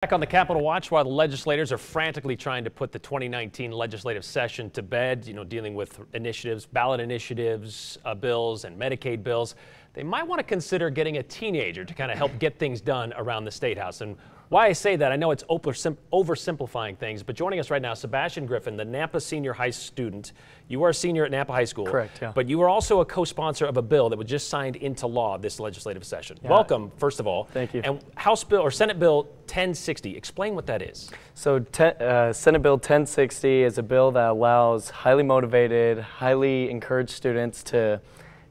Back on the Capitol Watch while the legislators are frantically trying to put the 2019 legislative session to bed, dealing with initiatives, ballot initiatives, bills and Medicaid bills. They might want to consider getting a teenager to kind of help get things done around the State House. And why I say that, I know it's oversimplifying things, but joining us right now, Sebastian Griffin, the Nampa Senior High student. You are a senior at Nampa High School. Correct, yeah. But you are also a co-sponsor of a bill that was just signed into law this legislative session. Yeah. Welcome, first of all. Thank you. And House Bill or Senate Bill 1060, explain what that is. So Senate Bill 1060 is a bill that allows highly motivated, highly encouraged students to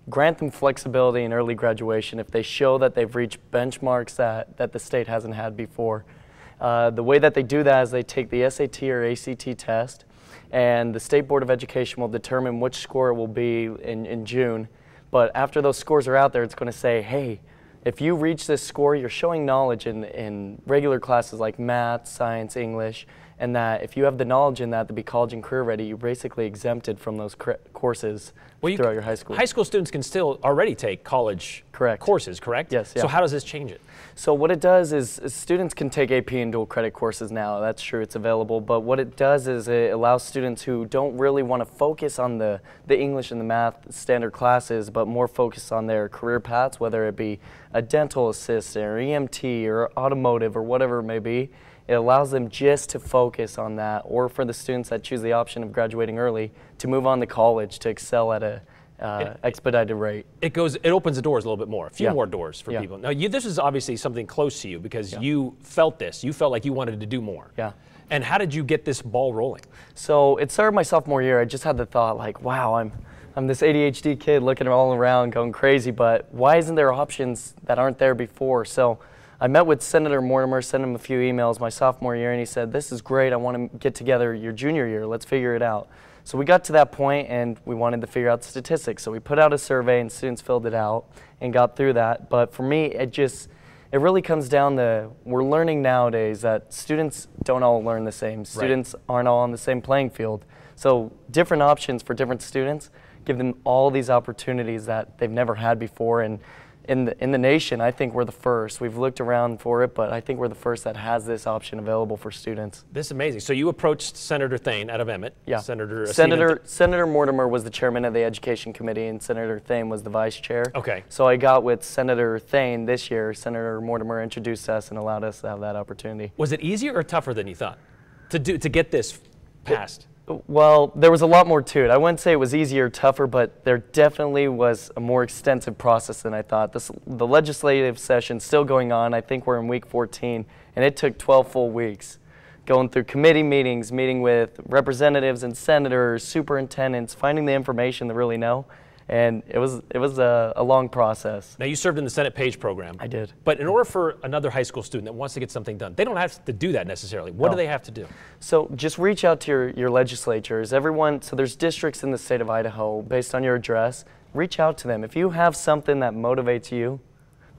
grant them flexibility in early graduation if they show that they've reached benchmarks that the state hasn't had before. The way that they do that is they take the SAT or ACT test, and the State Board of Education will determine which score it will be in June. But after those scores are out there, it's going to say, hey, if you reach this score, you're showing knowledge in regular classes like math, science, English, and that if you have the knowledge in that to be college and career ready, you're basically exempted from those courses throughout your high school. High school students can still already take college courses, correct? Yes. Yeah. So how does this change it? So what it does is students can take AP and dual credit courses now. That's true, it's available. But what it does is it allows students who don't really want to focus on the English and the math standard classes, but more focus on their career paths, whether it be a dental assistant or EMT or automotive or whatever it may be. It allows them just to focus on that, or for the students that choose the option of graduating early to move on to college to excel at a expedited rate. It opens the doors a little bit more, a few more doors for Yeah. people. Now, this is obviously something close to you because you felt this. You felt like you wanted to do more. Yeah. And how did you get this ball rolling? So it started my sophomore year. I just had the thought like, wow, I'm this ADHD kid looking all around going crazy, but why isn't there options that aren't there before? So I met with Senator Mortimer, sent him a few emails my sophomore year, and he said, this is great, I want to get together your junior year, let's figure it out. So we got to that point and we wanted to figure out statistics. So we put out a survey and students filled it out and got through that. But for me, it really comes down to, we're learning nowadays that students don't all learn the same. Students aren't all on the same playing field. So different options for different students give them all these opportunities that they've never had before. And in the nation, I think we're the first. We've looked around for it, but I think we're the first that has this option available for students. This is amazing. So you approached Senator Thane out of Emmett. Yeah. Senator Mortimer was the chairman of the Education Committee, and Senator Thane was the vice chair. Okay. So I got with Senator Thane this year. Senator Mortimer introduced us and allowed us to have that opportunity. Was it easier or tougher than you thought to get this passed? Well, there was a lot more to it. I wouldn't say it was easier or tougher, but there definitely was a more extensive process than I thought. The legislative session's still going on. I think we're in week 14, and it took 12 full weeks. Going through committee meetings, meeting with representatives and senators, superintendents, finding the information to really know. And it was a long process. Now, you served in the Senate Page program. I did. But in order for another high school student that wants to get something done, they don't have to do that necessarily. What do they have to do? So just reach out to your legislatures. So there's districts in the state of Idaho based on your address. Reach out to them. If you have something that motivates you,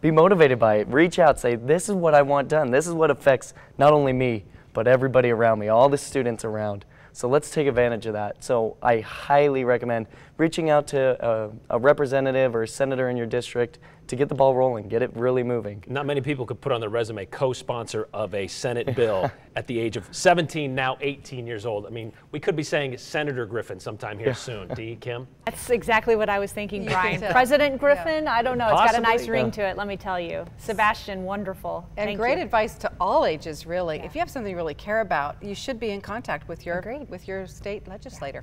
be motivated by it. Reach out, say, this is what I want done. This is what affects not only me, but everybody around me, all the students around. So let's take advantage of that. So I highly recommend reaching out to a representative or a senator in your district to get the ball rolling, get it really moving. Not many people could put on their resume co-sponsor of a Senate bill at the age of 17, now 18 years old. I mean, we could be saying Senator Griffin sometime here soon. D. Kim? That's exactly what I was thinking, Brian. President Griffin, I don't know. It's got a nice ring to it, let me tell you. Sebastian, wonderful. And great advice to all ages, really. If you have something you really care about, you should be in contact with your state legislator.